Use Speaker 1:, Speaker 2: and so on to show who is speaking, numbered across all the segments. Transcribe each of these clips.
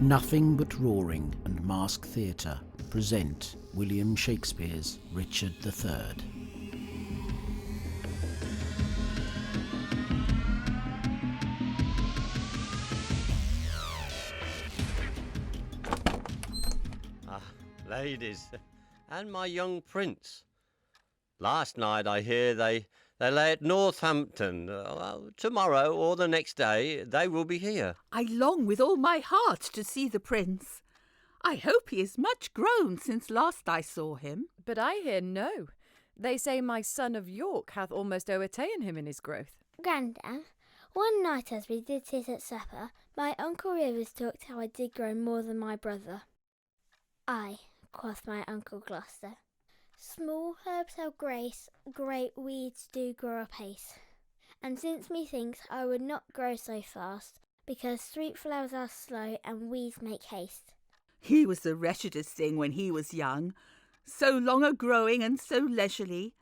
Speaker 1: Nothing But Roaring and Masque Theatre present William Shakespeare's Richard III.
Speaker 2: Ladies, and my young prince. Last night I hear they lay at Northampton. Tomorrow or the next day they will be here.
Speaker 3: I long with all my heart to see the prince. I hope he is much grown since last I saw him.
Speaker 4: But I hear no. They say my son of York hath almost o'ertaken him in his growth.
Speaker 5: Grandad, one night as we did sit at supper, my Uncle Rivers talked how I did grow more than my brother. Aye, quoth my Uncle Gloucester. Small herbs have grace, great weeds do grow apace. And since methinks I would not grow so fast, because sweet flowers are slow and weeds make haste.
Speaker 3: He was the wretchedest thing when he was young, so long a-growing and so leisurely,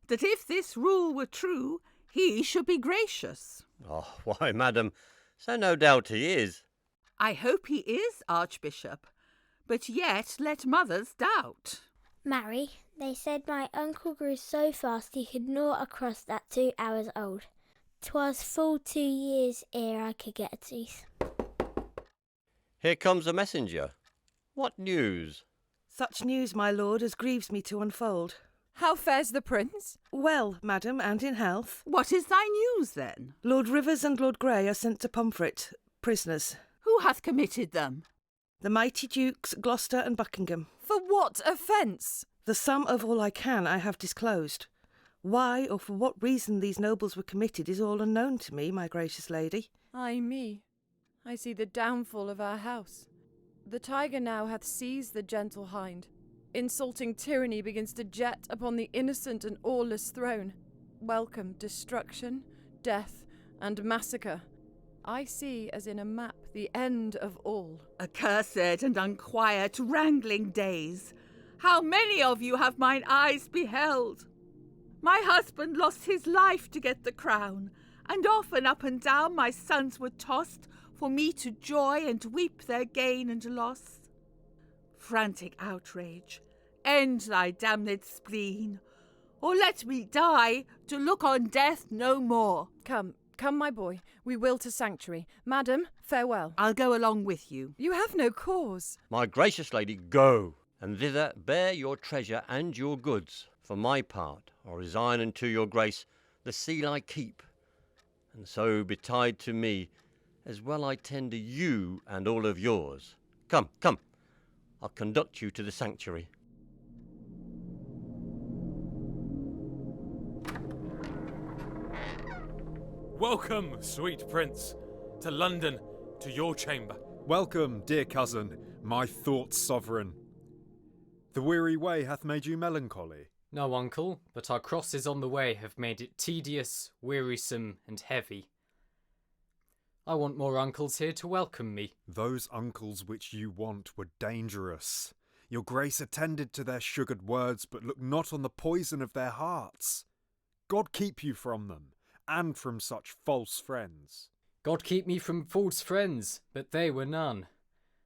Speaker 3: that if this rule were true, he should be gracious.
Speaker 2: Oh, why, madam, so no doubt he is.
Speaker 3: I hope he is, Archbishop, but yet let mothers doubt.
Speaker 5: Marry, they said my uncle grew so fast he could gnaw across at 2 hours old. 'Twas full 2 years ere I could get a tooth.
Speaker 2: Here comes a messenger. What news?
Speaker 6: Such news, my lord, as grieves me to unfold.
Speaker 4: How fares the prince?
Speaker 6: Well, madam, and in health.
Speaker 3: What is thy news, then?
Speaker 6: Lord Rivers and Lord Grey are sent to Pomfret, prisoners.
Speaker 3: Who hath committed them?
Speaker 6: The mighty Dukes Gloucester and Buckingham.
Speaker 4: For what offence?
Speaker 6: The sum of all I can I have disclosed. Why or for what reason these nobles were committed is all unknown to me, my gracious lady.
Speaker 4: Ay me, I see the downfall of our house. The tiger now hath seized the gentle hind. Insulting tyranny begins to jet upon the innocent and aweless throne. Welcome destruction, death, and massacre. I see as in a map the end of all.
Speaker 3: Accursed and unquiet wrangling days. How many of you have mine eyes beheld? My husband lost his life to get the crown, and often up and down my sons were tossed for me to joy and weep their gain and loss. Frantic outrage, end thy damned spleen, or let me die to look on death no more.
Speaker 4: Come, my boy, we will to sanctuary. Madam, farewell.
Speaker 3: I'll go along with you.
Speaker 4: You have no cause.
Speaker 2: My gracious lady, go, and thither bear your treasure and your goods. For my part, I resign unto your grace the seal I keep, and so betide to me, as well I tender you and all of yours. Come, I'll conduct you to the sanctuary.
Speaker 7: Welcome, sweet prince, to London, to your chamber.
Speaker 8: Welcome, dear cousin, my thoughts sovereign. The weary way hath made you melancholy.
Speaker 9: No, uncle, but our crosses on the way have made it tedious, wearisome, and heavy. I want more uncles here to welcome me.
Speaker 8: Those uncles which you want were dangerous. Your grace attended to their sugared words, but looked not on the poison of their hearts. God keep you from them, and from such false friends.
Speaker 9: God keep me from false friends, but they were none.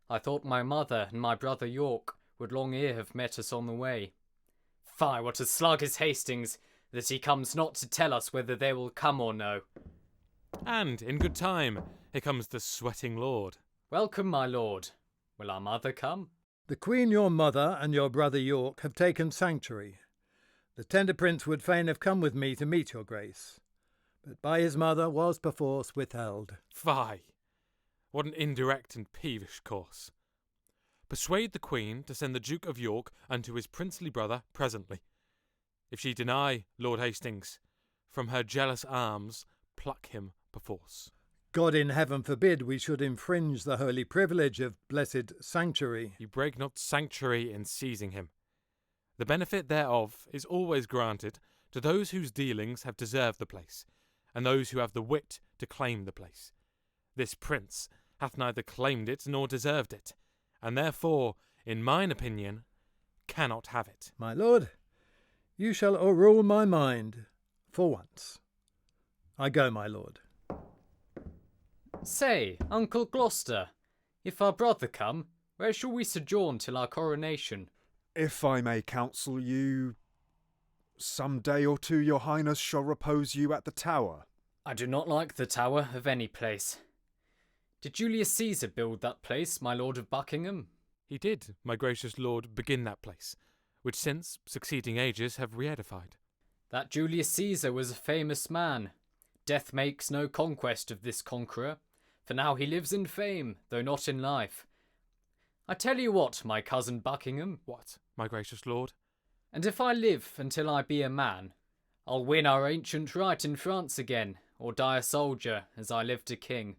Speaker 9: I thought my mother and my brother York would long ere have met us on the way. Fie, what a slug is Hastings, that he comes not to tell us whether they will come or no.
Speaker 7: And, in good time, here comes the sweating lord.
Speaker 9: Welcome, my lord. Will our mother come?
Speaker 10: The Queen your mother and your brother York have taken sanctuary. The tender prince would fain have come with me to meet your grace, but by his mother was perforce withheld.
Speaker 7: Fie! What an indirect and peevish course. Persuade the Queen to send the Duke of York unto his princely brother presently. If she deny Lord Hastings, from her jealous arms pluck him perforce.
Speaker 10: God in heaven forbid we should infringe the holy privilege of blessed sanctuary.
Speaker 7: You break not sanctuary in seizing him. The benefit thereof is always granted to those whose dealings have deserved the place, and those who have the wit to claim the place. This prince hath neither claimed it nor deserved it, and therefore, in mine opinion, cannot have it.
Speaker 10: My lord, you shall o'errule my mind, for once. I go, my lord.
Speaker 9: Say, Uncle Gloucester, If our brother come, where shall we sojourn till our coronation?
Speaker 8: If I may counsel you, some day or two your highness shall repose you at the Tower.
Speaker 9: I do not like the Tower of any place. Did Julius Caesar build that place, my lord of Buckingham?
Speaker 7: He did, my gracious lord, begin that place, which since succeeding ages have re-edified.
Speaker 9: That Julius Caesar was a famous man. Death makes no conquest of this conqueror, for now he lives in fame, though not in life. I tell you what, my cousin Buckingham.
Speaker 7: What, my gracious lord?
Speaker 9: And if I live until I be a man, I'll win our ancient right in France again, or die a soldier, as I lived a king.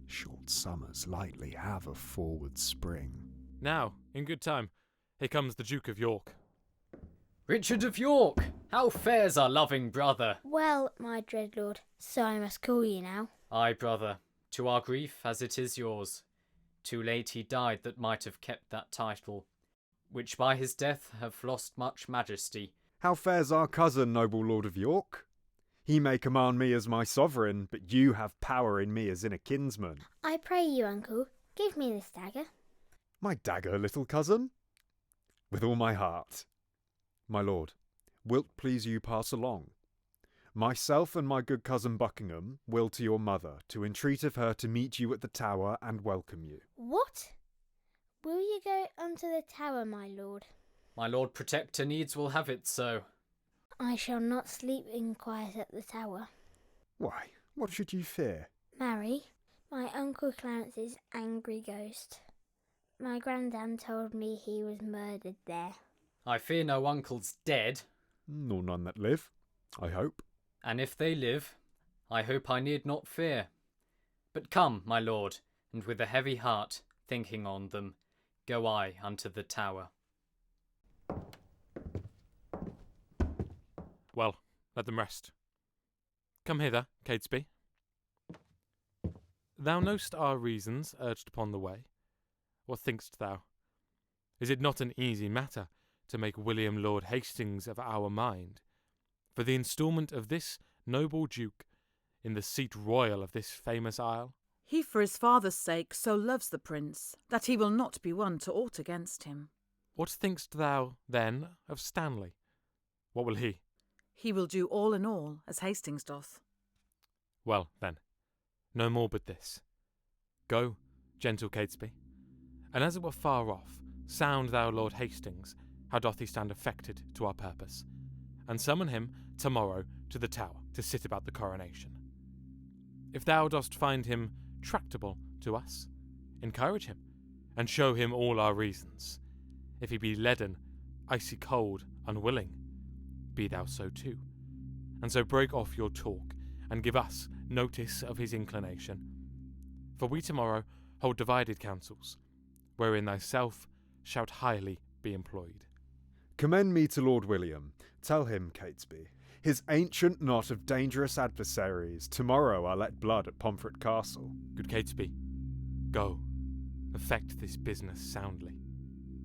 Speaker 8: Short summers lightly have a forward spring.
Speaker 7: Now, in good time, here comes the Duke of York.
Speaker 9: Richard of York, how fares our loving brother?
Speaker 5: Well, my dread lord, so I must call you now.
Speaker 9: Aye, brother, to our grief as it is yours. Too late he died that might have kept that title, which by his death have lost much majesty.
Speaker 8: How fares our cousin, noble Lord of York? He may command me as my sovereign, but you have power in me as in a kinsman.
Speaker 5: I pray you, uncle, give me this dagger.
Speaker 8: My dagger, little cousin? With all my heart. My lord, wilt please you pass along? Myself and my good cousin Buckingham will to your mother, to entreat of her to meet you at the Tower and welcome you.
Speaker 5: What? Will you go unto the Tower, my lord?
Speaker 9: My Lord Protector needs will have it so.
Speaker 5: I shall not sleep in quiet at the Tower.
Speaker 8: Why, what should you fear?
Speaker 5: Marry, my Uncle Clarence's angry ghost. My granddam told me he was murdered there.
Speaker 9: I fear no uncle's dead.
Speaker 8: Nor none that live, I hope.
Speaker 9: And if they live, I hope I need not fear. But come, my lord, and with a heavy heart, thinking on them, go I unto the Tower.
Speaker 7: Well, let them rest. Come hither, Catesby. Thou know'st our reasons urged upon the way. What think'st thou? Is it not an easy matter to make William Lord Hastings of our mind, for the instalment of this noble duke in the seat royal of this famous isle?
Speaker 11: He for his father's sake so loves the prince, that he will not be won to aught against him.
Speaker 7: What think'st thou, then, of Stanley? What will he?
Speaker 11: He will do all in all, as Hastings doth.
Speaker 7: Well, then, no more but this. Go, gentle Catesby, and as it were far off, sound thou Lord Hastings, how doth he stand affected to our purpose, and summon him tomorrow to the Tower to sit about the coronation. If thou dost find him tractable to us, encourage him, and show him all our reasons. If he be leaden, icy cold, unwilling, be thou so too, and so break off your talk, and give us notice of his inclination. For we tomorrow hold divided councils, wherein thyself shalt highly be employed.
Speaker 8: Commend me to Lord William. Tell him, Catesby, his ancient knot of dangerous adversaries tomorrow are let blood at Pomfret Castle.
Speaker 7: Good Catesby, go, effect this business soundly.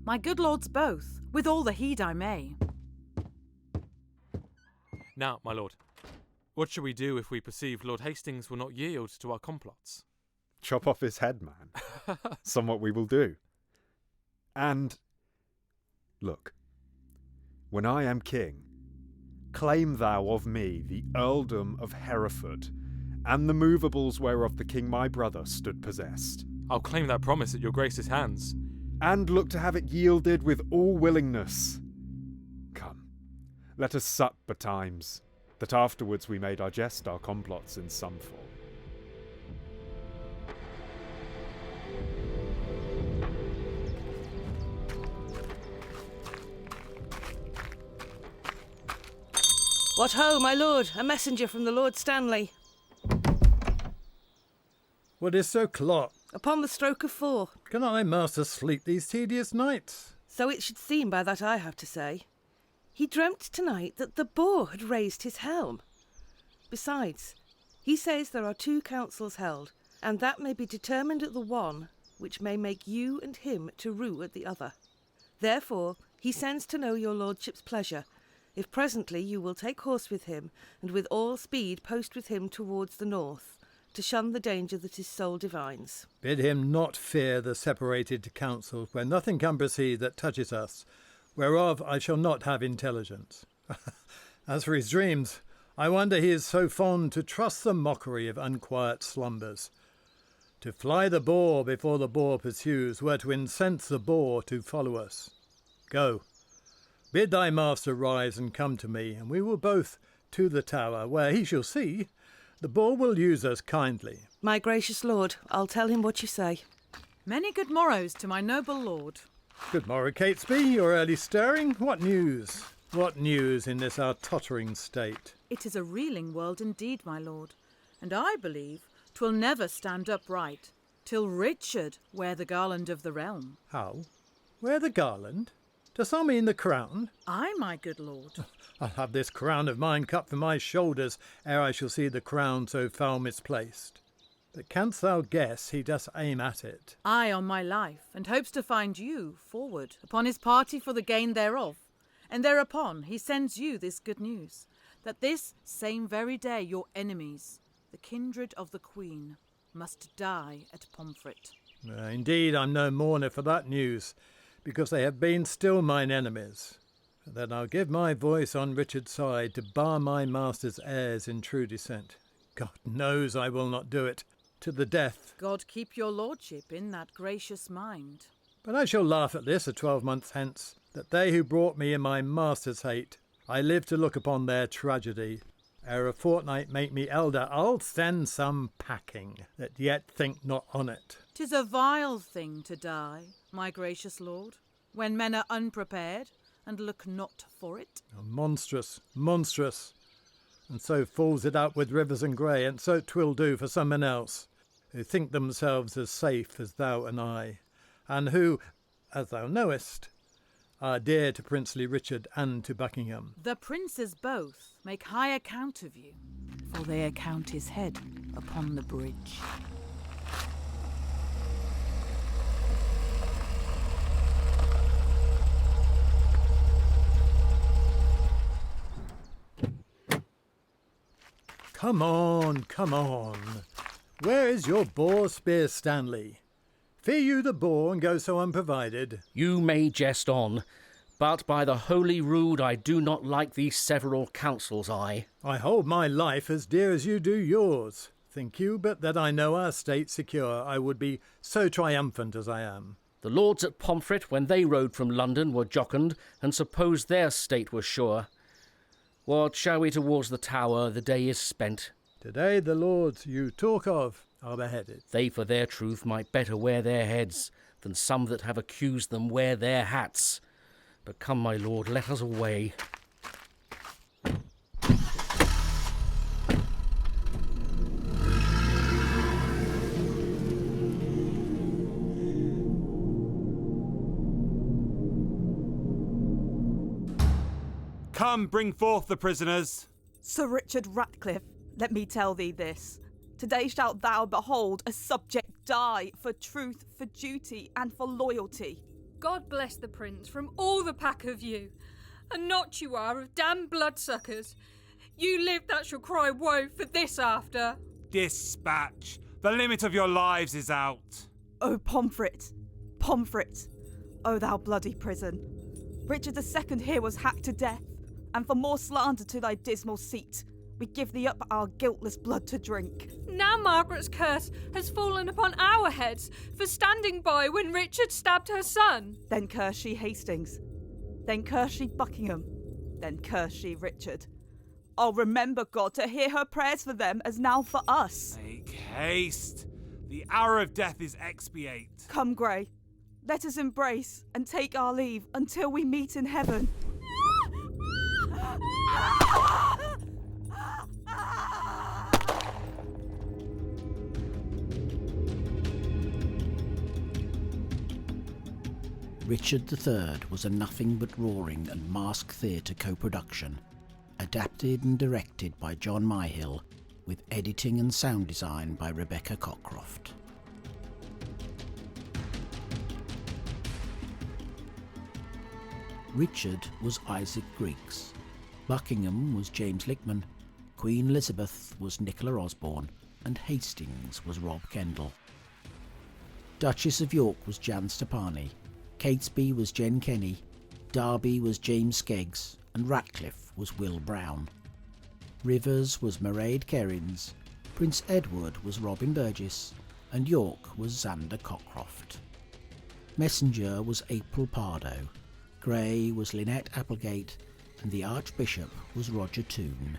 Speaker 11: My good lords both, with all the heed I may.
Speaker 7: Now, my lord, what shall we do if we perceive Lord Hastings will not yield to our complots?
Speaker 8: Chop off his head, man. Somewhat we will do. And, look, when I am king, claim thou of me the earldom of Hereford, and the movables whereof the king my brother stood possessed.
Speaker 7: I'll claim that promise at your grace's hands.
Speaker 8: And look to have it yielded with all willingness. Come, let us sup betimes, that afterwards we may digest our complots in some form.
Speaker 6: What ho, my lord, a messenger from the Lord Stanley.
Speaker 10: What is so clock?
Speaker 6: Upon the stroke of 4.
Speaker 10: Cannot thy master sleep these tedious nights?
Speaker 6: So it should seem by that I have to say. He dreamt tonight that the boar had raised his helm. Besides, he says there are 2 councils held, and that may be determined at the one, which may make you and him to rue at the other. Therefore, he sends to know your lordship's pleasure, if presently you will take horse with him, and with all speed post with him towards the north, to shun the danger that his soul divines.
Speaker 10: Bid him not fear the separated councils, where nothing can proceed that touches us, whereof I shall not have intelligence. As for his dreams, I wonder he is so fond to trust the mockery of unquiet slumbers. To fly the boar before the boar pursues were to incense the boar to follow us. Go, bid thy master rise and come to me, and we will both to the tower, where he shall see the boar will use us kindly.
Speaker 6: My gracious lord, I'll tell him what you say.
Speaker 11: Many good morrows to my noble lord.
Speaker 10: Good morrow, Catesby, you're early stirring. What news? What news in this our tottering state?
Speaker 11: It is a reeling world indeed, my lord, and I believe 'twill never stand upright till Richard wear the garland of the realm.
Speaker 10: How? Wear the garland? Dost thou mean the crown?
Speaker 11: Ay, my good lord.
Speaker 10: I'll have this crown of mine cut from my shoulders ere I shall see the crown so foul misplaced. But canst thou guess he does aim at it?
Speaker 11: Ay, on my life, and hopes to find you forward upon his party for the gain thereof. And thereupon he sends you this good news, that this same very day your enemies, the kindred of the Queen, must die at Pomfret.
Speaker 10: Indeed, I'm no mourner for that news, because they have been still mine enemies. And then I'll give my voice on Richard's side to bar my master's heirs in true descent. God knows I will not do it, to the death.
Speaker 11: God keep your lordship in that gracious mind.
Speaker 10: But I shall laugh at this a 12 months hence, that they who brought me in my master's hate, I live to look upon their tragedy. Ere a fortnight make me elder, I'll send some packing, that yet think not on it.
Speaker 11: 'Tis a vile thing to die, my gracious lord, when men are unprepared and look not for it.
Speaker 10: Oh, monstrous, monstrous. And so falls it out with Rivers and Grey, and so 'twill do for some men else, who think themselves as safe as thou and I, and who, as thou knowest, are dear to princely Richard and to Buckingham.
Speaker 11: The princes both make high account of you, for they account his head upon the bridge.
Speaker 10: Come on, come on. Where is your boar spear, Stanley? Fear you the boar and go so unprovided?
Speaker 12: You may jest on, but by the holy rood I do not like these several councils, I
Speaker 10: hold my life as dear as you do yours. Think you but that I know our state secure, I would be so triumphant as I am.
Speaker 12: The lords at Pomfret, when they rode from London, were jocund, and supposed their state was sure. What shall we towards the tower? The day is spent.
Speaker 10: Today the lords you talk of are beheaded.
Speaker 12: They for their truth might better wear their heads than some that have accused them wear their hats. But come, my lord, let us away.
Speaker 13: Come, bring forth the prisoners.
Speaker 14: Sir Richard Ratcliffe, let me tell thee this. Today shalt thou behold a subject die for truth, for duty, and for loyalty.
Speaker 15: God bless the prince from all the pack of you, and not you are of damned bloodsuckers. You live that shall cry woe for this after.
Speaker 13: Dispatch. The limit of your lives is out.
Speaker 14: O Pomfret, Pomfret, O thou bloody prison. Richard II here was hacked to death, and for more slander to thy dismal seat, we give thee up our guiltless blood to drink.
Speaker 15: Now Margaret's curse has fallen upon our heads for standing by when Richard stabbed her son.
Speaker 14: Then curse she Hastings, then curse she Buckingham, then curse she Richard. Oh, remember, God, to hear her prayers for them as now for us.
Speaker 13: Make haste. The hour of death is expiate.
Speaker 14: Come, Grey, let us embrace and take our leave until we meet in heaven.
Speaker 1: Richard III was a nothing but roaring and Masque theatre co-production, adapted and directed by John Myhill, with editing and sound design by Rebecca Cockcroft. Richard was Isaac Griggs, Buckingham was James Lickman, Queen Elizabeth was Nicola Osborne, and Hastings was Rob Kendall. Duchess of York was Jan Stoppani, Catesby was Jen Kenny, Derby was James Skeggs, and Ratcliffe was Will Brown. Rivers was Mairead Kearins, Prince Edward was Robin Burgess, and York was Xander Cockcroft. Messenger was April Pardoe, Grey was Lynnette Applegate, and the Archbishop was Roger Toone.